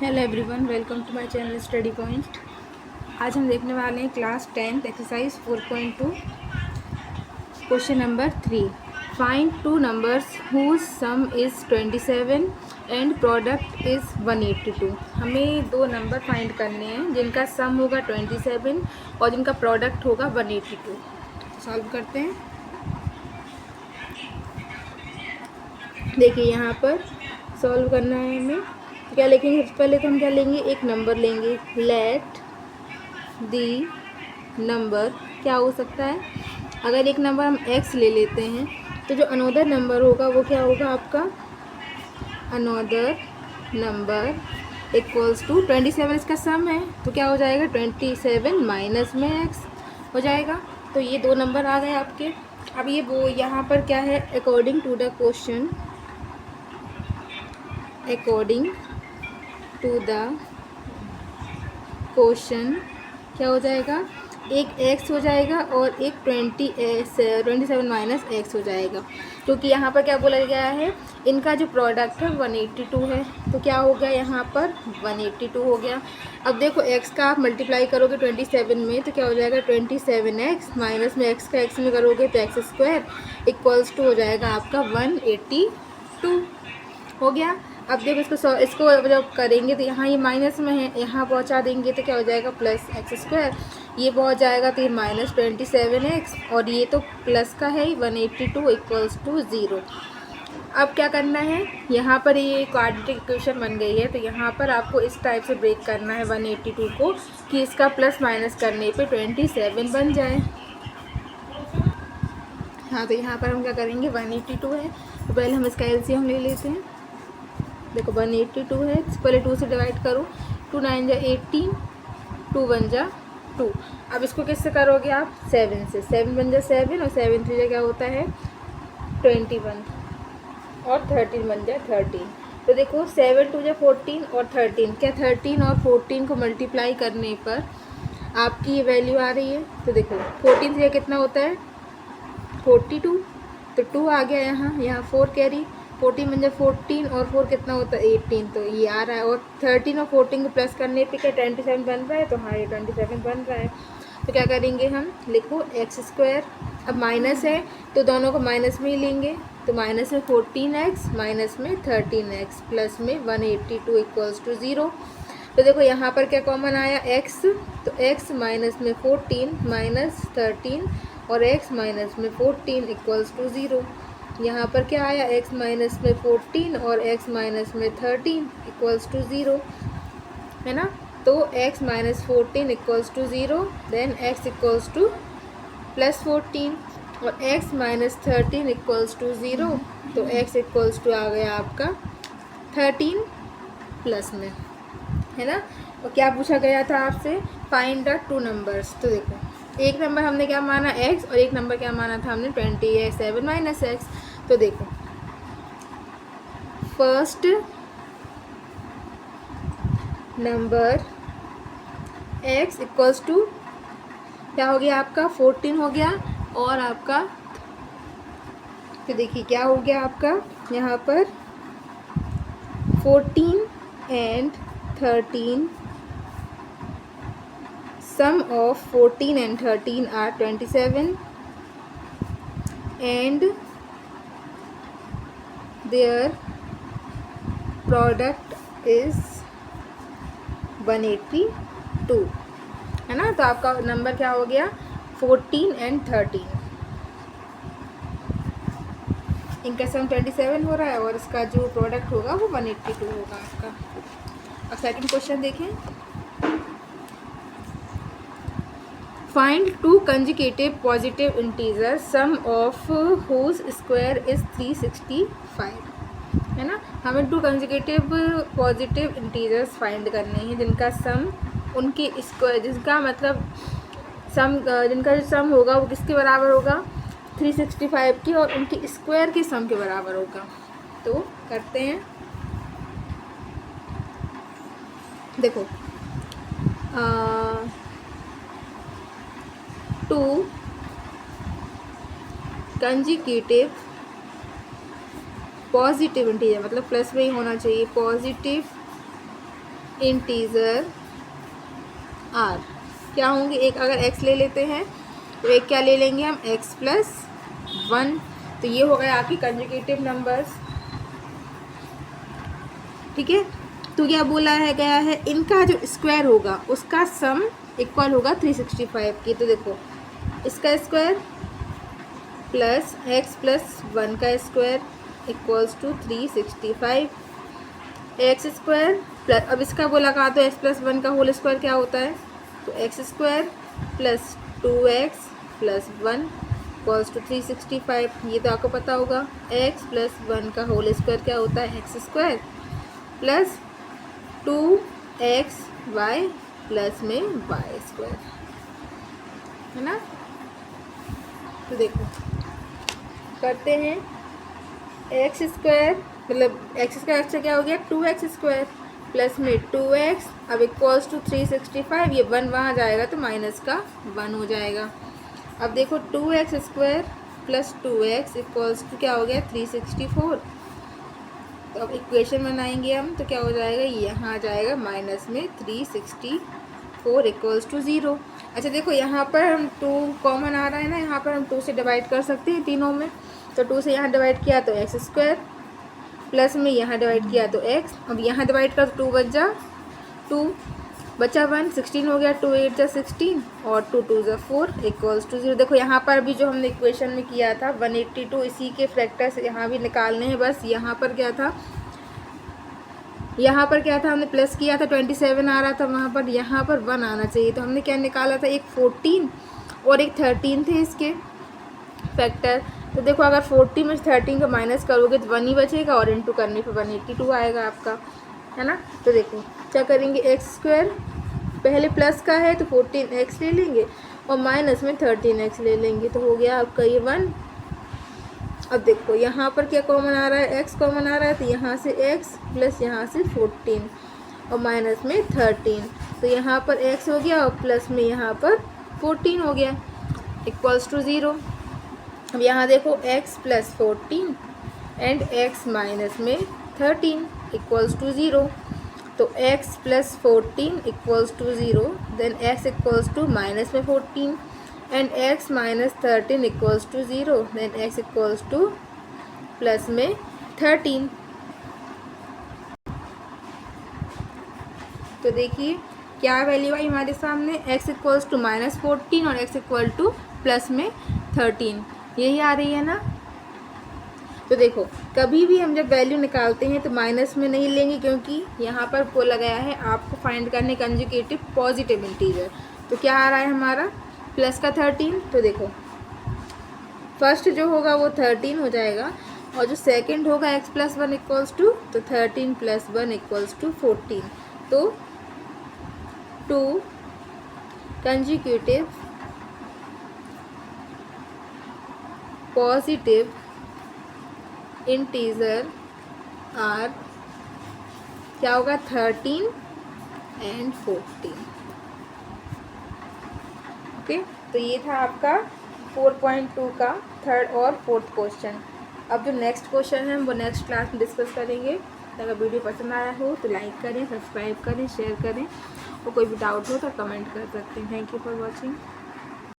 Hello everyone, welcome to my channel study point. आज हम देखने वाले हैं class 10th exercise 4.2 question number 3। Find two numbers whose sum is 27 and product is 182। हमें दो number find करने हैं जिनका सम होगा 27 और जिनका प्रोडक्ट होगा 182। सॉल्व करते हैं। देखिए यहाँ पर सॉल्व करना है हमें। क्या लिखेंगे? सबसे पहले तो हम क्या लेंगे, एक नंबर लेंगे। लेट दी नंबर क्या हो सकता है? अगर एक नंबर हम x ले लेते हैं तो जो अनोदर नंबर होगा वो क्या होगा आपका? अनोदर नंबर इक्वल्स टू 27 इसका सम है तो क्या हो जाएगा? 27 माइनस में x हो जाएगा। तो ये दो नंबर आ गए आपके। अब ये वो यहाँ पर क्या है? According to the question, according to the question क्या हो जाएगा? एक x हो जाएगा और एक 27 माइनस एक्स हो जाएगा, क्योंकि यहाँ पर क्या बोला गया है, इनका जो प्रोडक्ट है 182 है। तो क्या हो गया यहाँ पर? 182 हो गया। अब देखो x का आप मल्टीप्लाई करोगे 27 में तो क्या हो जाएगा? 27x माइनस में x का x में करोगे तो एक्स स्क्वायर इक्वल्स टू हो जाएगा आपका 182 हो गया। अब देखो इसको जब करेंगे तो यहाँ ये माइनस में है, यहाँ पहुँचा देंगे तो क्या हो जाएगा? Plus x square. ये पहुँच जाएगा तो ये माइनस 27x और ये तो प्लस का है ही 182 इक्वल्स टू 0। अब क्या करना है, यहाँ पर ये क्वाड्रेटिक इक्वेशन बन गई है तो यहाँ पर आपको इस टाइप से ब्रेक करना है 182 को कि इसका प्लस माइनस करने पे 27 बन जाए। हाँ, तो यहाँ पर हम क्या करेंगे, 182 है तो पहले हम इसका एलसीएम ले लेते हैं। देखो 182 है, पहले 2 से डिवाइड करो, 2 9 जा 18, 2 1 जा 2। अब इसको किससे करोगे आप? 7 से। 7 1 जा 7 और 7 3 जा क्या होता है? 21 और 13 1 जा 13। तो देखो 7 2 जा 14 और 13, क्या 13 और 14 को मल्टीप्लाई करने पर आपकी ये वैल्यू आ रही है। तो देखो 14 से कितना होता है? 42, तो 2 आ गया यहाँ 4 कैरी, 14 बन जाए 14 और 4 कितना होता है? 18, तो ये आ रहा है। और 13 और 14 को प्लस करने पे क्या 27 बन रहा है? तो हाँ, ये 27 बन रहा है। तो क्या करेंगे हम? लिखो एक्स स्क्वायर। अब माइनस है तो दोनों को माइनस में ही लेंगे, तो माइनस में 14x माइनस में 13x प्लस में 182 इक्वल्स टू 0। तो देखो यहाँ पर क्या कॉमन आया? x, तो x माइनस में 14 माइनस 13 और x माइनस में 14 इक्वल्स टू 0। यहाँ पर क्या आया? x माइनस में 14 और x माइनस में 13 इक्वल्स टू 0, है ना। तो x minus 14 equals to 0, then x equals to plus 14 और x माइनस 13 इक्वल्स टू 0, तो x इक्वल्स टू आ गया आपका 13 प्लस में, है ना। और क्या पूछा गया था आपसे? Find the two numbers. तो देखो एक नंबर हमने क्या माना? x, और एक नंबर क्या माना था हमने? 27 माइनस एक्स। तो देखो first number x equals to क्या हो गया आपका? 14 हो गया। और आपका तो देखिए क्या हो गया आपका यहाँ पर? 14 and 13, sum of 14 and 13 are 27 and their product is 182, है ना। तो आपका नंबर क्या हो गया? 14 एंड 13, इनका सम 27 हो रहा है और इसका जो प्रोडक्ट होगा वो 182 होगा आपका। अब सेकंड क्वेश्चन देखें। Find two consecutive positive integer sum of whose square is 365, है ना। हमें two consecutive positive integers find करने हैं जिनका सम उनके स्क्वायर, जिसका मतलब सम, जिनका जो सम होगा वो किसके बराबर होगा? 365 की, और उनके स्क्वायर के सम के बराबर होगा। तो करते हैं। देखो टू कंजुगेटिव पॉजिटिव इंटीजर, मतलब प्लस में ही होना चाहिए, पॉजिटिव इंटीजर आर क्या होंगे, एक अगर x ले लेते हैं तो एक क्या ले लेंगे हम x प्लस 1, तो ये हो गया आपकी कंजुगेटिव नंबर्स। ठीक है, तो क्या बोला है गया है, इनका जो स्क्वायर होगा उसका सम इक्वल होगा 365 की। तो देखो इसका स्क्वायर प्लस x प्लस 1 का square equals to 365, x square plus, अब इसका बोला कहा तो x प्लस 1 का होल स्क्वायर क्या होता है, तो x square plus 2x plus 1 equals to 365। ये तो आपको पता होगा, x प्लस 1 का होल स्क्वायर क्या होता है, x square plus 2xy plus में वाई स्क्वायर, है ना। तो देखो करते हैं, एक्स स्क्वायर मतलब एक्स स्क्वायर से क्या हो गया 2x स्क्वायर प्लस में 2x, अब इक्वल्स टू 365, ये 1 वहाँ जाएगा तो माइनस का 1 हो जाएगा। अब देखो 2x square plus 2x equals to क्या हो गया 364। तो अब इक्वेशन बनाएंगे हम तो क्या हो जाएगा, यहाँ आ जाएगा माइनस में 364 इक्वल्स टू 0। अच्छा देखो यहाँ पर हम 2 कॉमन आ रहा है ना, यहाँ पर हम 2 से डिवाइड कर सकते हैं तीनों में, तो 2 से यहाँ डिवाइड किया तो एक्स स्क्वायर प्लस में यहाँ डिवाइड किया तो x, अब यहाँ डिवाइड कर तो 2 बच जा 2 बचा 1, 16 हो गया, 2 8 जा 16 और 2 2 जा 4 इक्वल्स टू 0। देखो यहाँ पर भी जो हमने इक्वेशन में किया था 182, इसी के फैक्टर्स यहाँ भी निकालने हैं। बस यहाँ पर क्या था, यहाँ पर क्या था, हमने प्लस किया था 27 आ रहा था वहाँ पर, यहाँ पर 1 आना चाहिए, तो हमने क्या निकाला था, एक 14 और एक 13 थे इसके फैक्टर। तो देखो अगर 40 में 13 को माइनस करोगे तो 1 ही बचेगा और इनटू करने पे 182 आएगा आपका, है ना। तो देखो क्या करेंगे, एक्स स्क्वायर पहले प्लस का है तो 14x ले लेंगे और माइनस में 13x ले लेंगे, तो हो गया आपका ये 1। अब देखो यहाँ पर क्या कॉमन आ रहा है, x कॉमन आ रहा है, तो यहाँ से x प्लस यहाँ से 14 और माइनस में 13, तो यहाँ पर x हो गया और प्लस में यहाँ पर 14 हो गया इक्वल्स टू 0। अब यहाँ देखो x plus 14 and x minus में 13 इक्वल्स टू 0, तो x plus 14 equals to 0, then x equals to minus में 14 and x minus 13 equals to 0, then x equals to plus में 13। तो देखिए क्या वैल्यू आई हमारे सामने, x इक्वल्स टू माइनस 14 और x इक्वल टू प्लस में 13, यही आ रही है ना। तो देखो कभी भी हम जब वैल्यू निकालते हैं तो माइनस में नहीं लेंगे, क्योंकि यहाँ पर बोला गया है आपको फाइंड करने कंजुगेटिव पॉजिटिव इंटीजर। तो क्या आ रहा है हमारा प्लस का 13, तो देखो फर्स्ट जो होगा वो 13 हो जाएगा और जो सेकंड होगा x प्लस 1 इक्वल्स टू, तो 13 प्लस 1 इक्वल्स टू 14, तो 2 कंजुगेटिव पॉजिटिव इंटीजर आर क्या होगा 13 एंड 14। ओके, तो ये था आपका 4.2 का थर्ड और फोर्थ क्वेश्चन। अब जो नेक्स्ट क्वेश्चन है वो नेक्स्ट क्लास में डिस्कस करेंगे। अगर वीडियो पसंद आया हो तो लाइक करें, सब्सक्राइब करें, शेयर करें और कोई भी डाउट हो तो कमेंट कर सकते हैं। Thank you for watching.